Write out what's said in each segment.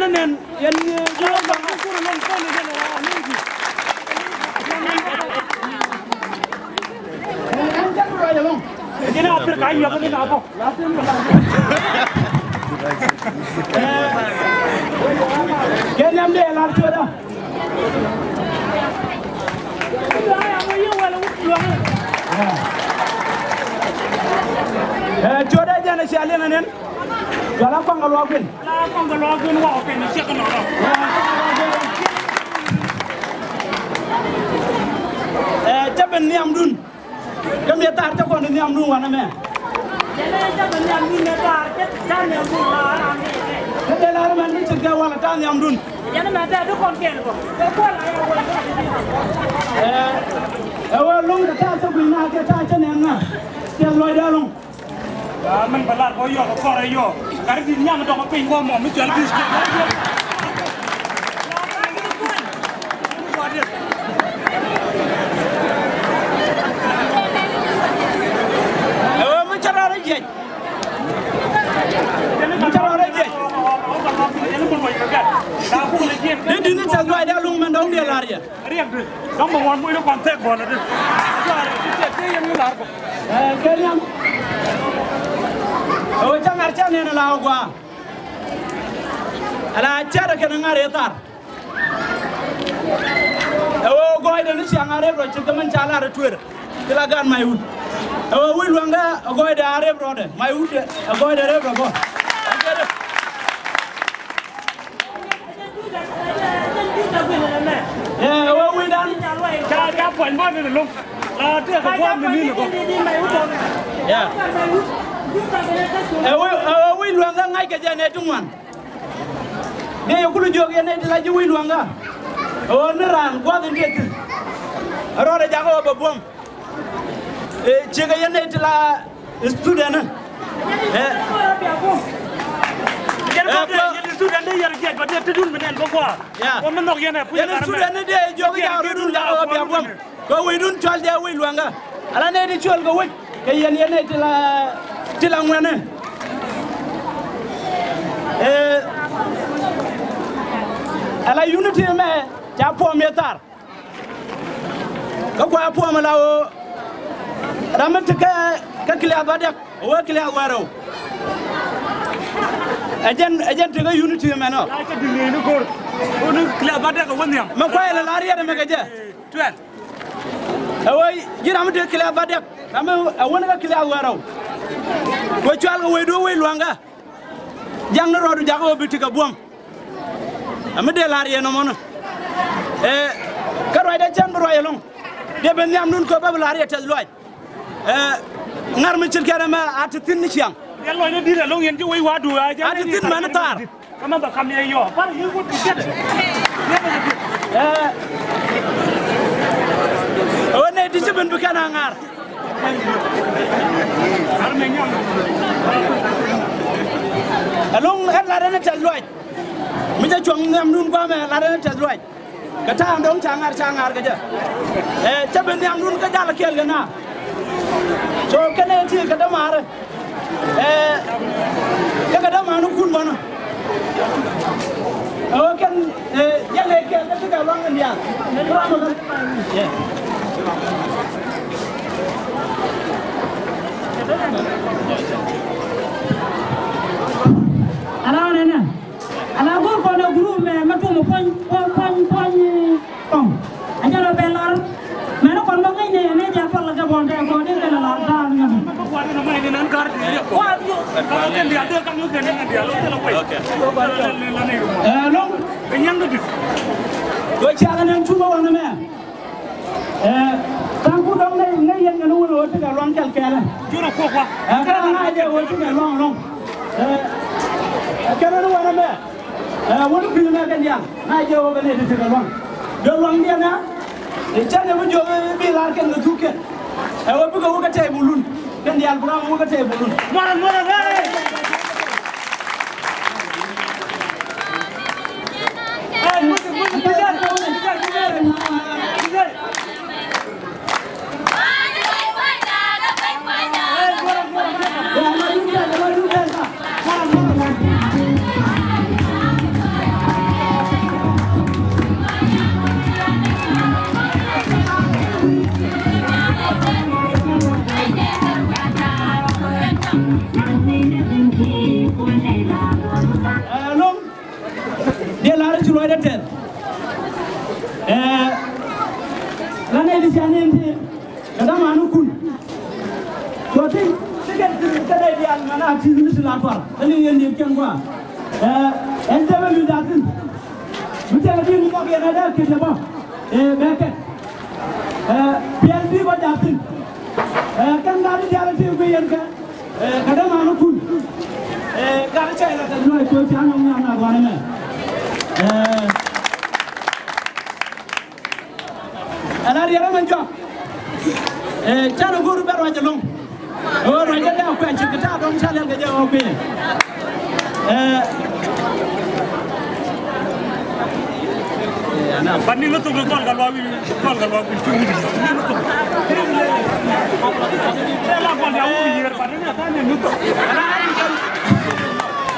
Nen yen jolo ba ko non ko ni dela ningi. En jaru ra yalong. Kena apir kai ya ko ni na ko. Kenyam de lar choda. Choda jana shale nanen. Wala ko ngal wagen. La ko ngal wagen wa ko ni cheikh no. Jaben ni amdun. Kam ya tar ta ko ni amdun wana me. Jaben ni amdun ne tar ta ni amdun la ara ni. Ke la man ni cheikh wala ta ni amdun. Yana ma da do kon ken ko. Ko la ya wala. Long ta ta ku na ta ta ne na. Ke loy da long. Man balar ko yo ko ra yo kar di nyam do ko pin ko mom mi jël bis ma charara jej di ni ta doy da lung man dong de lar ya rek de dong mo won muy do kon tek bo la de te yem ni lar ko kenyam o jangar chane na lawo gwa ala chara kana ngare tar o goy de ni ngare ro ci gaman chala ra tuer dila gan may wut o wil wanga goy de are ro de may wut goy de re ro go o wi dan ja pon mo ni lu la te ko bo mi ni ko ya wi luanga ngai ke jane tungwan ne yokulu joge ne la ji wi luanga o neran gwa de ket ro de jago ba bom chega yene tla student student de yar get ba de tudun menen ko quoi ko men nok yene student de joge ja ro dun jago ba bom ko wi dun chol de wi luanga ala ne di chol go wi ke yene tila ngwene ala unity me ja po metar ko kwa po ma lawo ramat ka kila badak o kila waro ajen te ga unity me no la ka dinge ni gor o ni kila badak wonyam ma ko ala lariya de me ga je tuet awai jira am te kila badak kama awon ga kila waro ko chal ga wedo we luanga jang na rodu jago bitika buam amade lariya no mono karo ida jang ro yelong de ben yam nun ko babul lariya tas loy ngar mi cil kere ma atitin ni chiang yello ne dire long yen ji way wadu atitin man tar kama ba kam ye yo par yu ko tikede one di jeben bu kana ngar arme nyam along et la rene tas loy mi ja chong ngam nun ba me la rene tas loy kata ndong changar ga ja jeben yam nun ka jala kel gana so kene ti kada mare kada manu kun bana o kan yale ke ta ka longa dia ala nena ala go ko no group me matu mo pon ajalo belar meno kon mo ngai ne ja par la gabon de ko de la la da ngam ko wa no mai ne nan kar de wa yo ka ken dia de kam yo ken ne dia lo te la koy okay long nyang du do chala nan tuba wona me tan ku dong ne yen ngano wo te ga long kal kala juro ko kwa ka na je wo te ga long kana no wona me wonu bi na kan ya na je wo ga ne te ga long do long dia na chane bu jobe bi la ken na tuken wo bu ko ga tay bulun ken yal bura mo ga tay bulun mora hey ci loy deter la ne di jani ndi kada manu kun to ti tiket kada di al mana ti ni la tor ani yen ken quoi en debe mi datin mi tele di mi ko yana da ke ba beke bien di ba datin kan ngari jara ti ko yen ka kada manu kun gara chay la tan noy ko ci anam na gona me ana yara man jo chano guru ber wa jalong o ro ja da ko ci ta don chale ga je o pe ana banni la to gol gal wa bi ci wudi la gol ya wudi yer banni ta ne nu to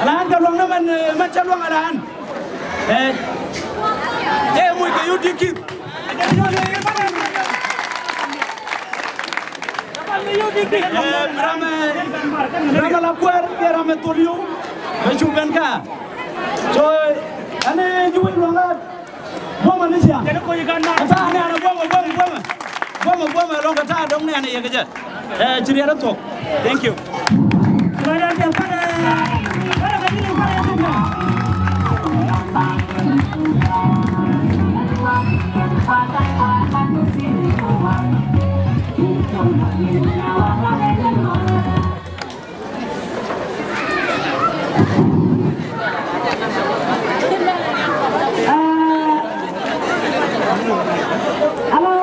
alan galong na man chalong alan muy que yo diki Rama la puer rama tolio meju benka so ane juwe longa boma nisia ta ane ana boma longa ta dong ne ane yegeje jiriara to thank you Hello.